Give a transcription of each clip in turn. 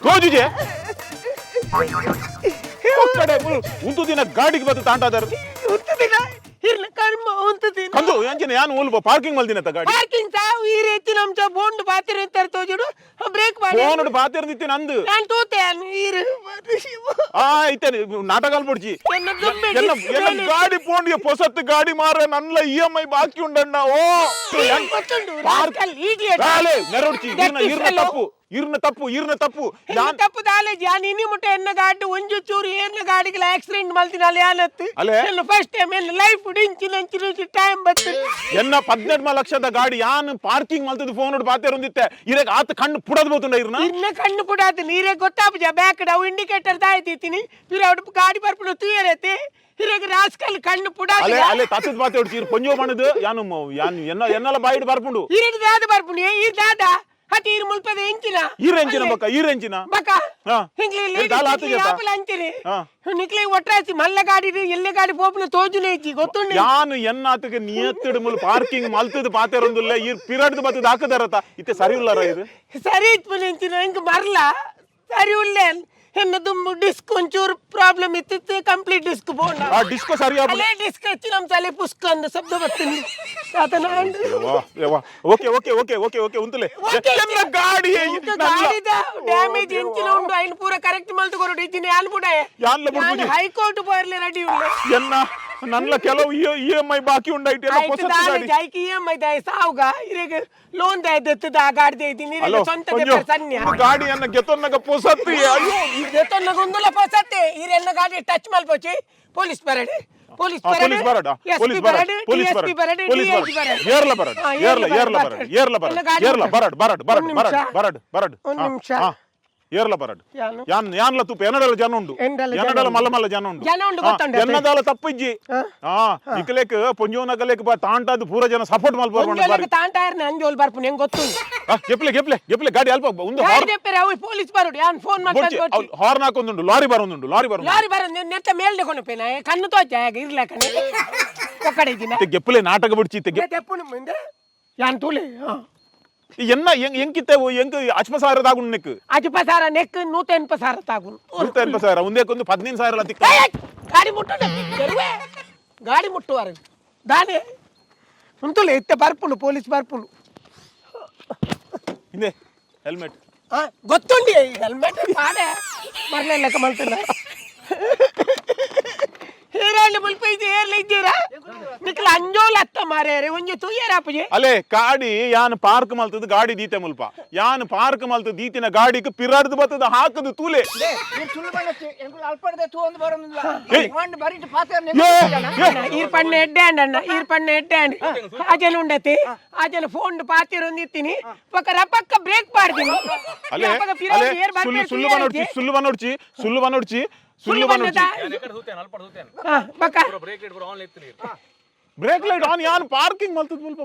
ತೋಜುಜೆ ಒಕ್ಕಡೆ ಉಂತು ದಿನ ಗಾಡಿಗೆ ಬತ್ತು ತಾಂಟಾದಾರ ಉಂತು ದಿನ ಇರ್ಲ ಕರ್ಮ ಉಂತು ದಿನ ಕಂದು ಎಂಚಿನ ಯಾನು ಉಲ್ಪ ಪಾರ್ಕಿಂಗ್ ಮಲ್ದಿನ ಗಾಡಿ ಪಾರ್ಕಿಂಗ್ ತಾವು ಈ ರೀತಿ ನಮ್ಚ ಬೋಂಡ್ ಬಾತಿರ ಅಂತಾರೆ ತೋಜುಡು ಬ್ರೇಕ್ ಮಾಡಿ ಫೋನ್ ಬಾತಿರ್ದಿತ್ತಿ ನಂದು ನಾನು ತೂತೆ ಈರು ಇತ್ತೆ ನಾಟಕ ಅಲ್ಬಿಡ್ಚಿ ಗಾಡಿ ಫೋನ್ಗೆ ಹೊಸತ್ತು ಗಾಡಿ ಮಾರ ನನ್ನ EMI ಬಾಕಿ ಉಂಡಣ್ಣ ಓ ನೆರಡ್ಚಿ ಇರ್ನ ತಪ್ಪು ತಪ್ಪು ದಾಲೇಜ್ ಯಾನ್ ಇನಿ ಮುಟ್ಟ ಎನ್ನ ಗಾಡಿ ಒಂಜು ಚೂರು ಏನ ಗಾಡಿಗೆ ಆಕ್ಸಿಡೆಂಟ್ ಮಲ್ತಿನ ಅಲ್ಲಿ ಯಾನತ್ತು ಎಲ್ಲ ಫಸ್ಟ್ ಟೈಮ್ ಎಲ್ಲ ಲೈಫ್ ಇಂಚಿನ ಟೈಮ್ ಬತ್ತು ಎನ್ನ 14 ಲಕ್ಷದ ಗಾಡಿ ಯಾನ್ ಪಾರ್ಕಿಂಗ್ ಮಲ್ತದ ಫೋನ್ ನೋಡಿ ಬಾತೇರೊಂದಿತ್ತೆ ಇರಗ ಆತ ಕಣ್ಣು ಪುಡದ್ ಬೋತುಂಡ ಇರ್ನ ಕಣ್ಣು ಪುಡಾತ ನೀರೇ ಗೊತ್ತಾಪಜ ಬ್ಯಾಕ್ ಡೌ ಇಂಡಿಕೇಟರ್ ದಾಯ್ತಿನಿ ಪಿರೌಡ್ ಗಾಡಿ ಬರ್ಪುಡು ತುಯರತೆ ಇರಗ ರಾಸ್ಕಲ್ ಕಣ್ಣು ಪುಡಾತ ಅಲೆ ತತ್ತದ ಬಾತೆ ಹೊಡ್ಚಿ ಪೊಂಜೋ ಮಣದು ಯಾನು ಎನ್ನಲ ಬಾಯಿಡ್ ಬರ್ಪುಂಡು ಇರದು ದಾದ ಬರ್ಪುಂಡು ಈ ದಾದ ಹತಿ ಇರು ಮುಲ್ಪದ ಎಂಚಿನ ಈ ರೇಂಜಿನ ಬಕ ಅಂಚಿರಿ ನಿಕ್ಲಿ ಒಟ್ರಾಸಿ ಮಲ್ಲ ಗಾಡಿ ಎಲ್ಲ ಗಾಡಿ ಪೋಪುನ ತೋಜುನೆ ಇಜ್ಜಿ ಗೊತ್ತುಂಡು ಯಾನು ಎನ್ನಾತಕ್ಕೆ ನಿಯತ್ತಿಡು ಮುಲ್ ಪಾರ್ಕಿಂಗ್ ಮಲ್ತದ ಪಾತೆರೊಂದುಲ್ಲ ಈ ಪಿರಡ್ದ ಬತ್ತದ ಹಾಕದಾರತ ಇತ್ತೆ ಸರಿ ಉಳ್ಳಾರ ಇದು ಸರಿ ಇತ್ತು ಎಂಚಿನ ಹೆಂಗ ಬರ್ಲ ಸರಿ ಉಳ್ಳೆ ಹೆಣ್ಣ ದುಂಬು ಡಿಸ್ಕ್ ಒಂಚೂರು ಪ್ರಾಬ್ಲಮ್ ಇತ್ತು ಕಂಪ್ಲೀಟ್ ಡಿಸ್ಕ್ ಬೋಂಡ ಆ ಡಿಸ್ಕ್ ಸರಿ ಅಲ್ಲೇ ಡಿಸ್ಕ್ ಹೆಚ್ಚಿ ನಮ್ಮ ತಲೆ ಪುಸ್ಕ ಅಂದ ಶಬ್ದ ಬರ್ತೀನಿ ಆತನ ಓಕೆ ಉಂತಲೆ ಗಾಡಿ ಗಾಡಿದ ಡ್ಯಾಮೇಜ್ ಎಂಚಿನ ಉಂಡು ಐನ್ ಪೂರ ಕರೆಕ್ಟ್ ಮಲ್ತು ಕೊರಡು ಇಜ್ಜಿನ ಯಾನ್ ಬುಡಾಯ ಹೈಕೋರ್ಟ್ ಪೋರ್ಲೆ ರೆಡಿ ಉಳ್ಳೆ ಎನ್ನ ನನ್ನ ಕೆಲವು EMI ಬಾಕಿ ಉಂಡೈತೆ ಜಾಯ್ಕಿ EMI ದಾಯ ಸಾವುಗ ಇರೆಗ ಲೋನ್ ದಾಯ ದತ್ತದ ಆ ಗಾಡಿ ದೈತಿನಿ ಸ್ವಂತ ಸನ್ಯ ಗಾಡಿಯನ್ನ ಗೆತೊನ್ನಗ ಪೊಸತ್ತಿ ಅಯ್ಯೋ ಗೆತೊನ್ನಗ ಒಂದುಲ ಪೊಸತ್ತೆ ಇರೆನ್ನ ಗಾಡಿ ಟಚ್ ಮಲ್ಪೋಚಿ ಪೊಲೀಸ್ ಬರಡೆ ಏರ್ಲ ಬರಡ್ ಯಾನ್ಲ ತುಪ್ಪ ಎನ್ನಡಲ ಜನ ಉಂಡು ಎನ್ನಡಲ ಮಲ್ಲ ಜನ ಉಂಡು ಎನ್ನದಾಲ ತಪ್ಪಿಜ್ಜಿ ಇಕಲೇಕ್ ಪೊಂಜೋನಕಲೇಕ್ ತಾಂಟಾದ ಪೂರ ಜನ ಸಪೋರ್ಟ್ ಮಲ್ಪರ್ಕೊಂಡು ತಾಂಟಾಯರ್ನ ಅಂಜೋಲ್ ಬರ್ಪುನ್ ಹೆಂಗ್ ಗೊತ್ತು ಗೆಪ್ಲೆ ಗಾಡಿ ಅಲ್ಪ ಒಂದು ಪೊಲೀಸ್ ಬರೋಡು ಯಾನ್ ಫೋನ್ ಮಾಡ್ಕೊಂಡು ಹಾರ್ನ್ ಹಾಕೊಂದುಂಡು ಲಾರಿ ಬರೋದುಂಡು ಲಾರಿ ಬರೋ ನೆತ್ತ ಮೇಲ್ಡೆ ಕೊನಪೇನ ಕಣ್ಣು ತೋಚ ಇರ್ಲಕನೆ ಒಕ್ಕಡೆ ಇದಿನ ಗೆಪ್ಲೆ ನಾಟಕ ಬಿಡ್ಚಿ ತೆಪ್ಪುನು ಮುಂದೆ ಯಾನ್ ತೂಲೆ ಎನ್ನ ಎಂಕಿತ್ತೆ ಎಂಕ್ ಅಚ್ಪಸಾರ ತಾಗುನ್ ನೆಕ್ ಅಚ್ಪಸಾರ ನೆಕ್ 180,000 ತಾಗುನ್ 180,000 ಒಂದೇಕೊಂದು 15,000 ತಿಕ್ಕ ಗಾಡಿ ಮುಟ್ಟು ಗಾಡಿ ಮುಟ್ಟುವಾರ ದಾನೆ ಉಂತುಲೆ ಇತ್ತೆ ಬರ್ಪುನು ಪೊಲೀಸ್ ಬರ್ಪುನು ಹಿಂದೆ ಹೆಲ್ಮೆಟ್ ಗೊತ್ತುಂಡಿ ಹೆಲ್ಮೆಟ್ ಪಾಡೆ ಬರ್ಲೆ ಲೆಕ್ಕ ಮಾಡ್ತಿರ ಹೇರಾಳಿ ಮುಲ್ಪ ಇದು ಏರ್ಲ ಇದ್ದೀರಾ ನಿಕ್ಲ ಅಂಜೋಲ್ ಅತ್ತ ಮಾರೇರೆ ಒಂಜಿ ತುಯ್ಯರಾಪಜಿ ಅಲೆ ಗಾಡಿ ಯಾನ್ ಪಾರ್ಕ್ ಮಲ್ತದ ಗಾಡಿ ದೀತೆ ಮುಲ್ಪ ಯಾನ್ ಪಾರ್ಕ್ ಮಲ್ತದ ದೀತಿನ ಗಾಡಿಗೆ ಪಿರಾಡ್ದು ಬತ್ತದ ಹಾಕದು ತೂಲೆ ಈರ್ ಪಣ್ಣೆ ಎಡ್ಡೆ ಅಂಡ್ ಆಜನ ಉಂಡತಿ ಆಜನ ಫೋನ್ ಪಾತಿರೊಂದಿತ್ತೀನಿ ಪಕ್ಕ ಬ್ರೇಕ್ ಪಾಡ್ತೀನಿ ಅಲೆ ಸುಳ್ಳು ಬನ್ನೋಡ್ಚಿ ಬ್ರೇಕ್ ಲೈಟ್ ಆನ್ ಯಾನ್ ಪಾರ್ಕಿಂಗ್ ಮಲ್ತದ ಮುಲ್ಪ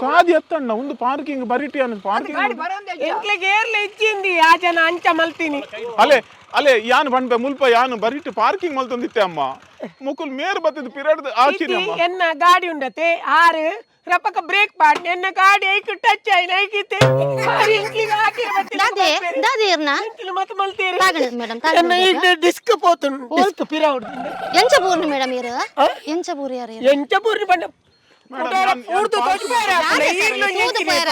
ಸಾದಿ ಎತ್ತಣ್ಣ ಒಂದು ಪಾರ್ಕಿಂಗ್ ಬರಿಟಿ ಅನ್ನ ಪಾರ್ಕಿಂಗ್ ಎಂಕ್ಲೆಗೆ ಏರ್ಲ ಇಚ್ಚಿಂದಿ ಆ ಜನ ಅಂಚ ಮಲ್ತೀನಿ ಅಲೆ ಯಾನ್ ಬಂಡ್ಬೆ ಮುಲ್ಪ ಯಾನ್ ಬರಿಟಿ ಪಾರ್ಕಿಂಗ್ ಮಲ್ತೊಂದಿತ್ತೆ ಅಮ್ಮ ಮುಕುಲ್ ಮೇರ್ ಬತ್ತದ ಪಿರಿಯಡ್ ಆಚಿನ ಅಮ್ಮ ಎನ್ನ ಗಾಡಿ ಉಂಡತೆ ಆರು ರಪಕ ಬ್ರೇಕ್ ಪಾಡ್ ಎನ್ನ ಗಾಡಿ ಐಕ್ ಟಚ್ ಆಯ್ನ ಐಕಿತೆ ಆರು ಎಂಕ್ಲಿಗೆ ಹಾಕಿರ ಬತ್ತಿನ ದಾದೇರ್ನ ಎಂಕ್ಲಿ ಮತ ಮಲ್ತೀರಿ ತಾಗಣಿ ಮೇಡಂ ಎನ್ನ ಈ ಡಿಸ್ಕ್ ಪೋತುನ್ ಡಿಸ್ಕ್ ಪಿರೌಡ್ ಎಂಚ ಬೂರ್ನಿ ಮೇಡಂ ಇರು ಎಂಚ ಬೂರ್ ಯಾರು ಎಂಚ ಬೂರ್ನಿ ಬಂಡ ಊರ್ದು ತೊಜ್ಬೇರ ತೂದು ಪೇರ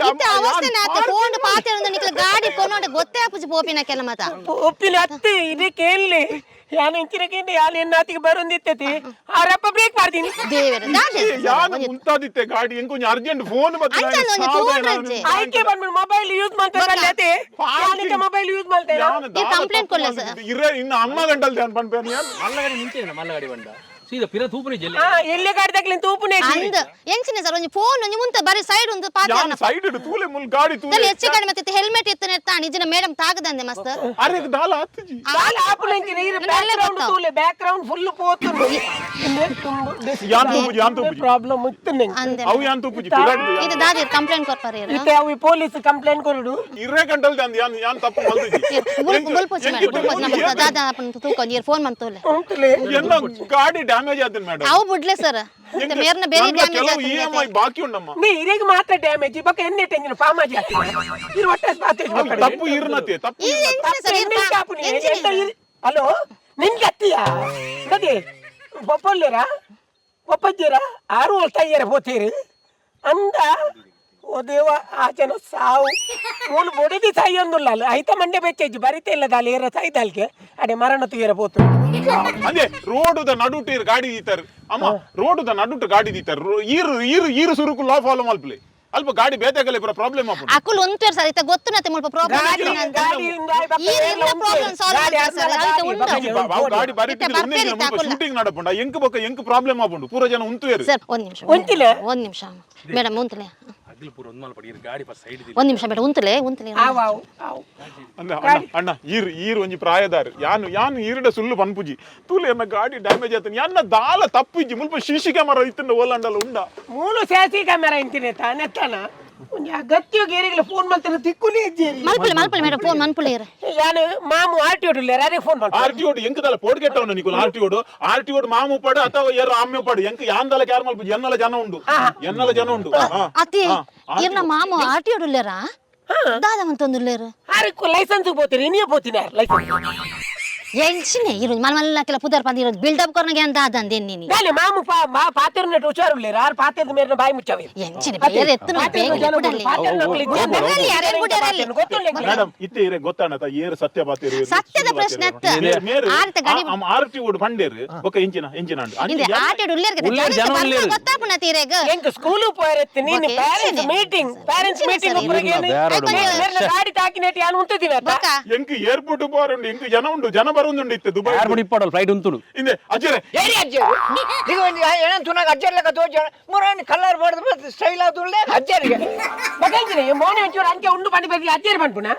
ಇತ್ತೆ ಅವಸ್ಥೆ ನಾತ ಫೋನ್ ಪಾತೆರೊಂದು ನಿಕ್ಲ ಗಾಡಿ ಕೊನೋಡೆ ಗೊತ್ತೇ ಆಪುಜಿ ಪೋಪಿನ ಕೆಲ ಮತ ಒಪ್ಪಿನ ಅತ್ತಿ ಇದಕ್ಕೆ ಏನ್ಲಿ ಯಾನ ಇಂಚಿನಕಿಂದ ಯಾನ ಎನ್ನಾತಿಗೆ ಬರೊಂದಿತ್ತತಿ ಆರಪ್ಪ ಬ್ರೇಕ್ ಮಾಡ್ತೀನಿ ದೇವರ ದಾದೆ ಯಾನ ಮುಂತಾದಿತ್ತೆ ಗಾಡಿ ಎಂಕೊಂಜ ಅರ್ಜೆಂಟ್ ಫೋನ್ ಬತ್ತದ ಆಯ್ಕೆ ಬಂದ್ಬಿಡು ಮೊಬೈಲ್ ಯೂಸ್ ಮಾಡ್ತಾರೆ ಯಾನಿಕ ಮೊಬೈಲ್ ಯೂಸ್ ಮಾಡ್ತಾರೆ ಈ ಕಂಪ್ಲೇಂಟ್ ಕೊಲ್ಲ ಸರ್ ಇರೆ ಇನ್ನು ಅಮ್ಮ ಗಂಟಲ್ ಧ್ಯಾನ್ ಪನ್ಪೇನಿ ಮಲ್ಲಗಡಿ ನಿಂತಿನ ಮಲ್ಲಗಡಿ ಬಂಡ ಸೀದಾ ಪಿರ ತೂಪುನೆ ಜಲ್ಲಿ ಎಲ್ಲೆ ಗಾಡಿ ತಕ್ಲಿನ್ ತೂಪುನೆ ಅಂದ ಎಂಚಿನ ಸರ್ ಒಂಜಿ ಫೋನ್ ಒಂಜಿ ಮುಂತ ಬರಿ ಸೈಡ್ ಒಂದು ಪಾತೆರನ ಸೈಡ್ ಇಡು ತೂಲೆ ಮುಲ್ ಗಾಡಿ ತೂಲೆ ತಲೆ ಹೆಚ್ಚು ಕಡಿಮೆ ಮತ್ತೆ ಹೆಲ್ಮೆಟ್ ಇತ್ತನೆ ತಾಣ ಇಜನ ಮೇಡಂ ತಾಗದಂದೆ ಮಸ್ತ್ ಅರೆ ದಾಲ ಹತ್ತಜಿ ದಾಲ ಆಪುನೆಂಕಿ ನೀರು ಬ್ಯಾಕ್ ಗ್ರೌಂಡ್ ತೂಲೆ ಬ್ಯಾಕ್ ಗ್ರೌಂಡ್ ಫುಲ್ ಪೋತುಂಡು ಯಾನ್ ತೂಪುಜಿ ಪ್ರಾಬ್ಲಮ್ ಇತ್ತನೆ ಅವು ಯಾನ್ ತೂಪುಜಿ ಪಿರಾಡ್ ಇದು ದಾದಿ ಕಂಪ್ಲೇಂಟ್ ಕೊರ್ಪಾರೆ ಇತ್ತೆ ಅವು ಪೊಲೀಸ್ ಕಂಪ್ಲೇಂಟ್ ಕೊರಡು ಇರೆ ಗಂಟಲ್ ಧ್ಯಾನ್ ಯಾನ್ ತಪ್ಪು ಮಲ್ದಿಜಿ ಬುಲ್ಪುಜಿ ಮೇಡಂ ನಮ್ಮ ದಾದಾ ಅಪ್ಪನ ತೂಕ ನೀರು ಫೋನ್ ಮಂತೋಲೆ ಎನ್ನ ಗಾಡಿ ಡ್ಯಾಮೇಜ್ ಆದ್ರೆ ಮೇಡಮ್ ಅವು ಬಿಡ್ಲೆ ಸರ್ ಮೇರ್ನ ಬೇರೆ ಡ್ಯಾಮೇಜ್ EMI ಬಾಕಿ ಉಂಡಮ್ಮ ನೀರಿಗೆ ಮಾತ್ರ ಡ್ಯಾಮೇಜ್ ಬಕ್ಕ ಎಣ್ಣೆ ಟೆಂಜಿನ ಪಾಮಾಜಿ ಇರು ಒಟ್ಟೆ ತಪ್ಪು ಇರ್ನತೆ ತಪ್ಪು ಹಲೋ ನಿನ್ಗೆ ಅತ್ತಿಯಾ ಅದೇ ಪಪ್ಪಲ್ಲೇರಾ ಪಪ್ಪಜ್ಜೀರಾ ಆರು ತಯ್ಯರ పోతేరు ಅಂದ ఓ దేవ ఆచన సావు మూడు బొడిది సాయందుల్లాలు అయితే మండే బెచ్చేజ్జి బరితే ಇಲ್ಲ ದಾಲಿ ಏರ ಸಾಯ್ದಾಲ್ಕೆ ಅಡೆ ಮರಣ ತುಯ್ಯರ పోతు ಅದೇ ರೋಡುದ ನಡುಟೀರ್ ಗಾಡಿ ದೀತಾರ ಅಮ್ಮ ರೋಡುದ ನಡುಟ ಗಾಡಿ ದೀತಾರ ಈರು ಸುರುಕು ಲಾ ಫಾಲೋ ಮಲ್ಪಲೆ ಅಲ್ಪ ಗಾಡಿ ಬೇತಾಗಲೆ ಪ್ರಾಬ್ಲಮ್ ಆಪುಂಡು ಅಕುಲ್ ಒಂತೇರ್ ಸರ್ ಇತ ಗೊತ್ತುನತೆ ಮುಲ್ಪ ಪ್ರಾಬ್ಲಮ್ ಗಾಡಿ ಬರಿತಿದ್ರೆ ಶೂಟಿಂಗ್ ನಡಪುಂಡ ಎಂಕ್ ಬೊಕ್ಕ ಎಂಕ್ ಪ್ರಾಬ್ಲಮ್ ಆಪುಂಡು ಪೂರ ಜನ ಉಂತುವೇರು ಸರ್ ಒಂದ್ ನಿಮಿಷ ಮೇಡಮ್ ಉಂತಲೆ ಒಂದ್ ನಿಮಿಷ ಮೇಡಮ್ ಉಂತಲೆ ಅಣ್ಣ ಈರ್ ಒಂಜಿ ಪ್ರಾಯದಾರು ಯಾನು ಈರುಡ ಸುಳ್ಳು ಪನ್ಪುಜಿ ತೂಲೆ ಎನ್ನ ಗಾಡಿ ಡ್ಯಾಮೇಜ್ ಆತನ ಯಾನ ದಾಲ ತಪ್ಪಿಜ್ಜಿ ಮುಲ್ಪ ಶಿಶಿ ಕ್ಯಾಮರಾ ಇತ್ತಂಡ ಓಲಾಂಡಲ್ಲ ಉಂಡ ಮೂಲು ಸಿಸಿ ಕ್ಯಾಮೆರಾ ಇಂತಿನೆ ತಾನೆತ್ತಾನ ಒಂಜಿ ಅಗತ್ಯ ಗೇರಿಗಳ ಫೋನ್ ಮಾಡ್ತಾನೆ ತಿಕ್ಕುಲಿ ಇಜ್ಜೇರಿ ಮಲ್ಪಲೆ ಮೇಡಮ್ ಫೋನ್ ಮನ್ಪುಲೆ ಯಾನು ಮಾಮು ಆರ್ಟಿಒ ಇಲ್ಲರ ಅದೇ ಫೋನ್ ಮಾಡ್ತಾರೆ ಆರ್ಟಿಒ ಎಂಕದಲ್ಲ ಪೋಡ್ಗೆಟ್ಟವನ ನಿಕುಲ್ ಆರ್ಟಿಒ ಮಾಮು ಪಡು ಅಥವಾ ಯಾರು ಆಮ್ಯ ಪಡು ಎಂಕ ಯಾಂದಲ ಕ್ಯಾರ್ ಮಲ್ಪುಜಿ ಎನ್ನಲ ಜನ ಉಂಡು ಅತಿ ಇರ್ನ ಮಾಮು ಆರ್ಟಿಒ ಇಲ್ಲರ ದಾದವಂತೊಂದುಲ್ಲೇರು ಆರಿಕ್ಕು ಲೈಸೆನ್ಸ್ పోతేరు ఇనియే పోతినారు లైసెన్స్ ఎంచినే ఈరోజు మనమల్ల పుదర్ పంది ఈరోజు బిల్డప్ కొరనగే అంత అదంది ఎన్ని గాలి మాము పాతేరున్నట్టు వచ్చారు లేరు ఆరు పాతేరు మీరు బాయి ముచ్చావి ఎంచినే ಬೇರೆ ಎತ್ತನ ಮೇಡಮ್ ಇತ್ತೆ ಇರೆ ಗೊತ್ತಾನತ ಏರು ಸತ್ಯ ಪಾತೇರು ಸತ್ಯದ ಪ್ರಶ್ನೆ ಅತ್ತ ಆರ್ತ ಗಡಿ ಆರ್ಟಿಒ ಪಂಡೇರು ಬೊಕ ಎಂಚಿನ ಇಂದೆ ಆರ್ಟಿಒ ಉಲ್ಲೇರ್ ಗೊತ್ತಾಪುನ ತೀರೆಗ ಎಂಕ ಸ್ಕೂಲ್ ಪೋಯರತ್ತೆ ನೀನು ಪೇರೆಂಟ್ಸ್ ಮೀಟಿಂಗ್ ಉಪರಗೆ ಗಾಡಿ ತಾಕಿನೇಟಿ ಯಾನು ಉಂತದಿನ ಎಂಕ ಏರ್ಪೋರ್ಟ್ ಪೋರಂಡು ಎಂಕ ಜನ ಉಂಡು ಜನ ಬರುಂದುಂಡು ಇತ್ತೆ ದುಬೈ ಏರ್ಪೋರ್ಟ್ ಇಪ್ಪಡಲ್ ಫ್ಲೈಟ್ ಉಂತುಡು ಇಂದೆ ಅಜ್ಜರೆ ಏರಿ ಅಜ್ಜರು ಈಗ ಒಂದು ಏನಂತ ತುನಾಗ ಅಜ್ಜರ್ಲಕ ತೋಜ ಮುರಾನಿ ಕಲ್ಲರ್ ಮಾಡ್ದ ಸ್ಟೈಲ್ ಆದುಳ್ಳೆ ಅಜ್ಜರಿಗೆ ಬಗಂಜಿನೆ ಮೋನೆ ಒಂಚೂರು ಅಂಕೆ ಉಂಡು ಬಂಡಿ ಬದಿ ಅಜ್ಜರ್ ಬಂದ್ಪುನ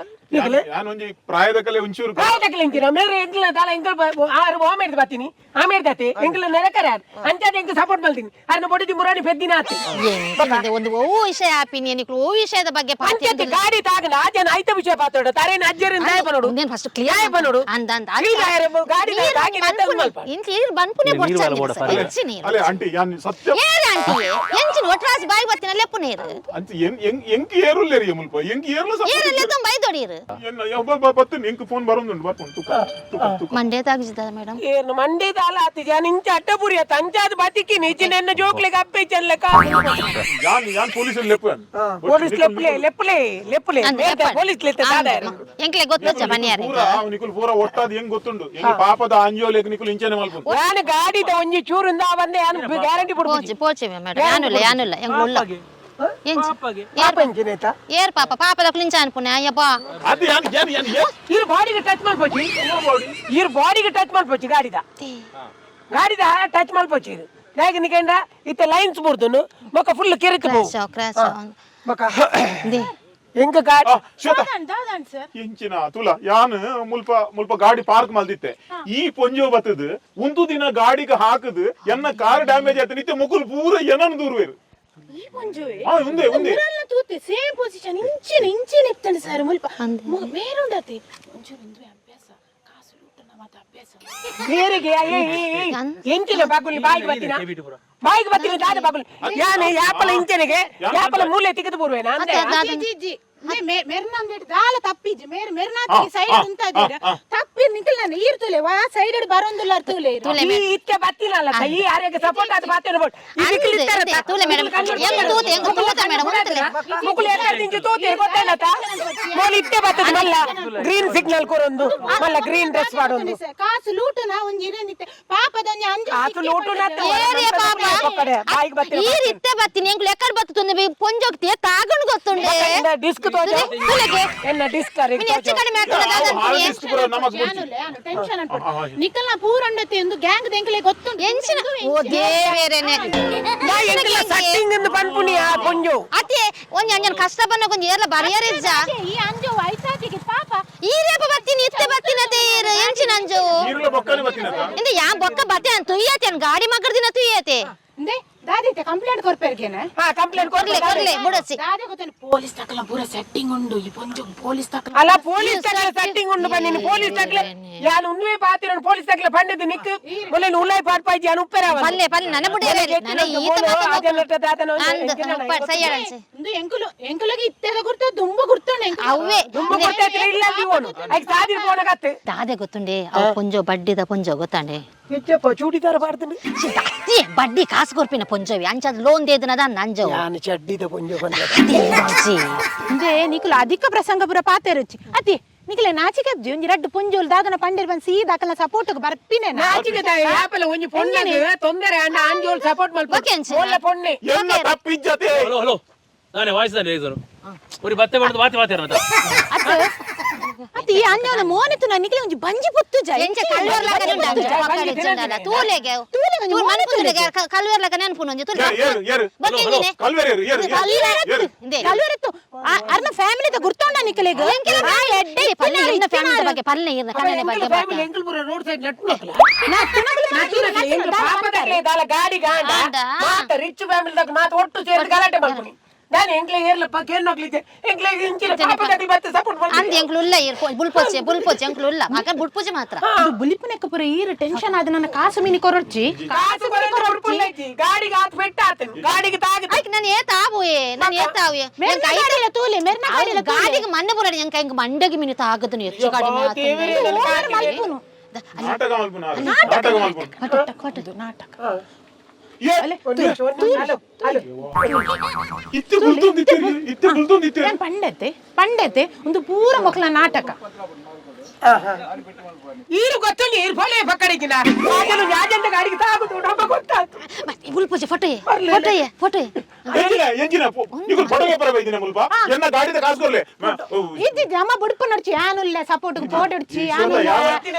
ಯಾನೊಂಜಿ ಪ್ರಾಯದ ಕಲೆ ಒಂಚೂರು ಪ್ರಾಯದ ಕಲೆ ಇಂಚಿನ ಮೇರೆ ಎಂಕ್ಲ ದಾಲ ಎಂಕಲ್ ಆರು ಓಮೇಡ್ ಬತ್ತೀನಿ ಆಮೇಡ್ ದತೆ ಎಂಕ್ಲ ನೆರಕರ ಅಂಚಾದ ಎಂಕ ಸಪೋರ್ಟ್ ಮಾಡ್ತೀನಿ ಅರ್ನ ಬಡಿದಿ ಮುರಾನಿ ಫೆದ್ದಿನ ಆತಿ ಒಂದು ಓ ವಿಷಯ ಆಪಿನಿಯನ್ ನಿಕ್ಲು ಓ ವಿಷಯದ ಬಗ್ಗೆ ಪಂಚಾಯತ್ ಗಾಡಿ ತಾಗನ ಆಜನ ಐತ ವಿಷಯ ಪಾತೋಡ ತರೇನ ಅಜ್ಜರಿನ ದಾಯ ಬನೋಡು నేను ఫస్ట్ క్లియర్ బనుడు అందంత ಗಾಡಿ ತಾಗಿ ఇంట్లీర్ బన్పునే బొర్చని ఎంచిని ಅಲೆ ಆಂಟಿ ಯಾನ್ ಸತ್ಯ ఏర్ ఆంటీ ఎంచిని ఒట్రాస్ బాయ్ బత్తిన లెప్పునేరు ಅಂತಿ ಎಂಕ ಏರುಲ್ಲೇರಿ ಮುಲ್ಪ ಎಂಕ ಏರ್ಲ ఏర్ లెతం బై దొడిరు ಎನ್ನ ಯಬ್ಬ ಬತ್ತು ಎಂಕ ಫೋನ್ ಬರುಂದುಂಡು ಬರ್ಕೊಂಡು ತುಕ ಮಂಡೇ ತಾಗಿಸಿದ ಮೇಡಮ್ ಏನು ಮಂಡಿ ದಾಲ ಆತಿ ಜಾನ್ ಇಂಚ ಅಟ್ಟಪುರಿಯ ತಂಚಾದ ಬತಿಕಿ ನೀಚಿ ನೆನ್ನ ಜೋಕ್ಲೆಗೆ ಅಪ್ಪೆ ಚೆಲ್ಲಕ ಯಾನ್ ಪೊಲೀಸ್ ಲೆಪ್ಪನ್ ಪೊಲೀಸ್ ಲೆಪ್ಪಲೆ ಪೊಲೀಸ್ ಲೆತ್ತ ದಾದ ಎಂಕ್ಲೆ ಗೊತ್ತಚ್ಚ ಬನ್ಯಾರೆ ಪೂರ ನಿಕುಲ್ ಪೂರ ಒಟ್ಟಾದ ಹೆಂಗ್ ಗೊತ್ತುಂಡು ಎಂಕ ಪಾಪದ ಅಂಜೋಲೆಕ್ ನಿಕುಲ್ ಇಂಚನೆ ಮಲ್ಪು ಯಾನ ಗಾಡಿದ ಒಂಜಿ ಚೂರಿಂದ ಬಂದೆ ಯಾನ ಗ್ಯಾರಂಟಿ పోచి పోచి మేడం యానుల ఎంగుల్ల ఏర్ పాప పాపలకు నుంచి అనుకున్నా అయ్యబ్బా అది యాన్ ఈర్ బాడీకి టచ్ ಮಾಡ್ಪೋಚಿ ಗಾಡಿದ ಟಚ್ ಮಾಡ್ಪೋಚಿ ಹೇಗೆ ನಿಕಂಡ ಇತ್ತೆ ಲೈನ್ಸ್ ಬುರ್ದುನು ಬೊಕ ಫುಲ್ ಕೆರಿತು ಕ್ರಾಶ್ ಬೊಕ ಎಂಕ ಗಾಡಿ ಎಂಚಿನ ತುಲ ಯಾನ್ ಮುಲ್ಪ ಗಾಡಿ ಪಾರ್ಕ್ ಮಲ್ದಿತ್ತೆ ಈ ಪೊಂಜೋ ಬತ್ತದು ಒಂದು ದಿನ ಗಾಡಿಗೆ ಹಾಕದು ಎನ್ನ ಕಾರ್ ಡ್ಯಾಮೇಜ್ ಆಯ್ತು ನಿತ್ಯ ಮುಕುಲ್ ಪೂರ ಏನನ್ನು ದೂರುವೇರು ಈ ಪೊಂಜೋವೆ ಉಂದೆ ಮುರಲ್ಲ ತೂತೆ ಸೇಮ್ ಪೊಸಿಷನ್ ಇಂಚಿನ ಇತ್ತಂಡ ಸರ್ ಮುಲ್ಪ ಮೇರುಂಡತೆ ಒಂಚೂರು ಇಂದು ಅಭ್ಯಾಸ ಕಾಸು ಲೂಟನ ಮಾತ ಅಭ್ಯಾಸ ಬೇರೆಗೆ ಎಂಚಿನ ಬಾಗುಲಿ ಬಾಯಿಗೆ ಬತ್ತಿನ ದಾದ ಬಾಗುಲಿ ಯಾನೆ ಯಾಪಲ ಇಂಚನೆಗೆ ಯಾಪಲ ಮೂಲೆ ತೆಗೆದು ಬರುವೇನಾ ಜಿ ಮೆರ್ನಂದೇಟ್ ದಾಲ ತಪ್ಪಿಜಿ ಮೆರ್ನಾತಿಗೆ ಸೈಡ್ ಉಂತಾದಿರ ತಪ್ಪಿ ನಿಕಲ್ನ ಈರ್ತುಲೆ ವಾ ಸೈಡ್ ಬರೋಂದುಲ್ಲ ತುಲೆ ಈ ಇತ್ತೆ ಬತ್ತಿನಲ್ಲ ಈ ಯಾರಿಗೆ ಸಪೋರ್ಟ್ ಆದ ಬಾತೇನ ಬೋಟ್ ತೂಲೆ ಮೇಡಮ್ ಎಂಗ ತೂತೆ ಮೇಡಮ್ ಉಂತಲೆ ಮುಕುಲ್ ಎಲ್ಲ ತಿಂಜು ತೂತೆ ಗೊತ್ತೇನತ ಮೋಲಿ ಇತ್ತೆ ಬತ್ತದ ಮಲ್ಲ ಗ್ರೀನ್ ಸಿಗ್ನಲ್ ಕೊರೊಂದು ಮಲ್ಲ ಗ್ರೀನ್ ಡ್ರೆಸ್ ಮಾಡೋದು ಕಾಸು ಲೂಟನ ಒಂಜಿ ಇರೇನಿತ್ತೆ ಪಾಪದೊಂಜಿ ಅಂಜು ಕಾಸು ಲೂಟನ ಏರಿಯ ಪಾಪ ಬಾಯಿಗೆ ಬತ್ತಿನ ಈ ಇತ್ತೆ ಬತ್ತಿನ ಎಂಗ ಲೆಕ್ಕರ್ ಬತ್ತುಂದೆ ಪೊಂಜೋಕ್ತಿ ತಾಗಣ ಗೊತ್ತುಂಡೆ ಡಿಸ್ಕ್ ತೋಜ ಎನ್ನ ಡಿಸ್ಕ್ ಅರೆ ಹೆಚ್ಚು ಕಡಿಮೆ ಟೆನ್ಷನ್ ಅನ್ಪಡು ನಿಕಲ್ನ ಪೂರಂಡತೆ ಎಂದು ಗ್ಯಾಂಗ್ ದೆಂಕಲೆ ಗೊತ್ತುಂಟು ಎಂಚಿನ ಓ ದೇವೇರೇನೆ ಸಟ್ಟಿಂಗ್ ಎಂದು ಪನ್ಪುನಿ ಆ ಪೊಂಜು ಅತ್ತೆ ಒಂಜಿ ಅಂಜನ ಕಷ್ಟ ಬನ್ನ ಕೊಂಜಿ ಏರ್ಲ ಬರಿಯರಿಜ್ಜ ಈ ಅಂಜು ಐತಾತಿಗೆ ಪಾಪ ಈ ರೇಪ ಬತ್ತಿನಿ ಇತ್ತೆ ಬತ್ತಿನತೆ ಎಂಚಿನ ಅಂಜು ಈರ್ಲ ಬೊಕ್ಕನೆ ಬತ್ತಿನತ ಇಂದ ಯಾ ಬೊಕ್ಕ ಬತ್ತೆ ಅನ್ ತುಯ್ಯತೆ ಅನ್ ಗಾಡಿ ಮಗರ್ದಿನ ತುಯ್ಯತೆ ಇಂದೆ ದಾದಿತ್ತೆ ಕಂಪ್ಲೇಂಟ್ ಕೊರ್ಪೆರ್ಗೇನೆ ಕಂಪ್ಲೇಂಟ್ ಕೊಡ್ಲೆ ಬುಡಸಿ ದಾದೆ ಗೊತ್ತೇನೆ ಪೊಲೀಸ್ ತಕಲ ಪೂರ ಸೆಟ್ಟಿಂಗ್ ಉಂಡು ಈ ಪೊಂಜು ಪೊಲೀಸ್ ತಕಲ ಅಲ್ಲ ಪೊಲೀಸ್ ತಕಲ ಸೆಟ್ಟಿಂಗ್ ಉಂಡು ಬನ್ನಿ ಪೊಲೀಸ್ ತಕಲ ಯಾನು ಉನ್ವೆ ಪಾತಿರ ಪೊಲೀಸ್ ತಕಲ ಬಂದಿದ್ದು ನಿಕ್ಕು ಮೊಲೆ ಉಲ್ಲೈ ಪಾಟ್ ಪಾಜಿ ಯಾನು ಉಪ್ಪೆರಾವ ಪಲ್ಲೆ ನನ್ನ ಬುಡಿರೆ ನನ್ನ ಈತ ಆಜನಟ ದಾತನ ಸಯ್ಯಾಡನ್ಸಿ ಇಂದು ಎಂಕುಲಗೆ ಇತ್ತೆದ ಗುರ್ತ ದುಂಬ ಗುರ್ತೋಣ ಅವ್ವೆ ದುಂಬ ಗುರ್ತ ಇಲ್ಲ ದಿವನು ಐ ಸಾದಿ ಪೋನಗತ್ತೆ ದಾದೆ ಗೊತ್ತುಂಡೆ ಅವ ಪೊಂಜೋ ಬಡ್ಡಿದ ಪೊಂಜೋ ಗೊತ್ತಾಂಡೆ ಇಚ್ಚಪ್ಪ ಚೂಡಿದಾರ ಬಾರ್ದನೆ ಬಡ್ಡಿ ಕಾಸು ಕೊರ್ಪಿನ ಪೊಂಜೋವಿ ಅಂಚದ ಲೋನ್ ದೇದನದ ನಂಜೋ ಯಾನು ಚಡ್ಡಿದ ಪೊಂಜೋ ಬಂದ ಇಂದೆ ನಿಕುಲ ಅಧಿಕ ಪ್ರಸಂಗ ಪುರ ಪಾತೆರುಚಿ ಅತಿ ನಿಕಲೆ ನಾಚಿಕೆ ಒಂಜಿ ರಡ್ಡು ಪೊಂಜೋಲ್ ದಾದನ ಪಂಡೆರ್ ಬಂದು ಸೀದಾಕಲ ಸಪೋರ್ಟ್ ಬರ್ಪಿನೆ ನಾಚಿಕೆ ತಾಯಿ ಯಾಪಲ ಒಂಜಿ ಪೊಣ್ಣಗೆ ತೊಂದರೆ ಅಂಡ ಅಂಜೋಲ್ ಸಪೋರ್ಟ್ ಮಲ್ಪ ಒಳ್ಳೆ ಪೊಣ್ಣೆ ಎಲ್ಲ ತಪ್ಪಿಜ್ಜತೆ ಹಲೋ ಹಲೋ ನಾನೇ ವಾಯ್ಸ್ ತಾನೆ ಇದನು ಒರಿ ಬತ್ತೆ ಮಾಡ್ದು ಬಾತಿ ಅಂತ ಅತಿ ಅಂಜೋನ ಮೋನಿತು ನ ನಿಕಲೆ ಒಂಜಿ ಬಂಜಿ ಪೊತ್ತು ಜೈ ಎಂಚ ಕಲ್ವರ್ಲಕ ಉಂಡ ತೂಲೆಗೆ ತೂಲ್ ಮನ್ಪುಂಡೆಗೆ ಕಲ್ವರ್ಲಕ ನೆನ್ಪುನೊಂಜಿ ತೂಲೆ ಏರು ಬಕ್ಕಿಂದಿನೆ ಕಲ್ವೇರು ಏರು ಕಲ್ವರಿತ್ತು ಅರ್ನ ಫ್ಯಾಮಿಲಿದ ಗುರ್ತೋಂಡ ನಿಕಲೆಗ ಆ ಎಡ್ಡೆ ಪಲ್ಲೆ ಇನ್ನ ಫ್ಯಾಮಿಲಿ ಬಗ್ಗೆ ಪಲ್ಲೆ ಇನ್ನ ಕಣ್ಣನೆ ಬಗ್ಗೆ ಫ್ಯಾಮಿಲಿ ಎಂಕಲ್ಪುರ ರೋಡ್ ಸೈಡ್ ನಟ್ಟು ಪಾಪದಕ್ಕೆ ದಾಲ ಗಾಡಿ ಗಾಂಡ ಮಾತ ರಿಚ್ ಫ್ಯಾಮಿಲಿ ದಾಗ ಮಾತ ಒಟ್ಟು ಸೇರಿ ಗಲಾಟೆ ಮಾಡ್ತೀನಿ ನಾನು ಎಂಕ್ಲೆ ಏರ್ಲಪ್ಪ ಕೇನ್ನೋಗ್ಲಿದ್ದೆ ಎಂಕ್ಲೆ ಇಂಚಿನ ಪಾಪದಕ್ಕೆ ಮತ್ತೆ ಸಪೋರ್ಟ್ ಮಾಡ್ತೀನಿ ಅಂದ್ ಎಂಕ್ಲುಲ್ಲ ಬುಲ್ಪೊಚ್ಚೆ ಎಂಕ್ಲುಲ್ಲ ಮಗ ಬುಡ್ಪುಜೆ ಮಾತ್ರ ಬುಲಿಪುನೆಕ್ಕ ಪುರ ಈರು ಟೆನ್ಷನ್ ಆದ ನನ್ನ ಕಾಸು ಮಿನಿ ಕೊರೊಚ್ಚಿ ಕಾಸು ಬರಕ್ಕೆ ಗಾಡಿಗೆ ಹಾತ್ ಬೆಟ್ಟಾತನು ಗಾಡಿಗೆ ತಾಗಿ ಐಕ್ ನಾನು ಏತಾವುಯೇ ಗಾಡಿಲ ತೂಲೆ ಮೆರ್ನ ಗಾಡಿಲ ಗಾಡಿಗೆ ಮಣ್ಣು ಬುರಡಿ ಎಂಕ ಎಂಕ ಮಂಡಗಿ ಮಿನಿ ತಾಗದನು ಹೆಚ್ಚು ಗಾಡಿ ಮಲ್ಪುನು ನಾಟಕ ಮಲ್ಪುನ ನಾಟಕ ಮಲ್ಪುನ ಕೊಟ್ಟದು ನಾಟಕ ಇತ್ತೆ ಬುಲ್ತೊಂದಿತ್ತೆ ಪಂಡೆತೆ ಒಂದು ಪೂರ ಮಕ್ಕಳ ನಾಟಕ ಈರು ಗೊತ್ತುಂಡಿ ಈರು ಫೊಲೆ ಪಕ್ಕಡಿಗಿನ ಅದನ್ನು ಯಾಜಂತ ಗಾಡಿಗೆ ತಾಗುದು ನಮ್ಮ ಗೊತ್ತಾಯ್ತು ಬುಲ್ಪುಜೆ ಫೋಟೋಯೇ ಎಂಜಿನ ನಿಕುಲ್ ಫೋಟೋಗೆ ಪರವೈದಿನ ಮುಲ್ಪ ಎನ್ನ ಗಾಡಿದ ಕಾಸು ಕೊರ್ಲೆ ಇದ್ದಿದ್ದೆ ಅಮ್ಮ ಬುಡ್ಪ ನಡ್ಚಿ ಯಾನುಲ್ಲ ಸಪೋರ್ಟ್ ಫೋಟೋ ಇಡ್ಚಿ ಯಾನುಲ್ಲ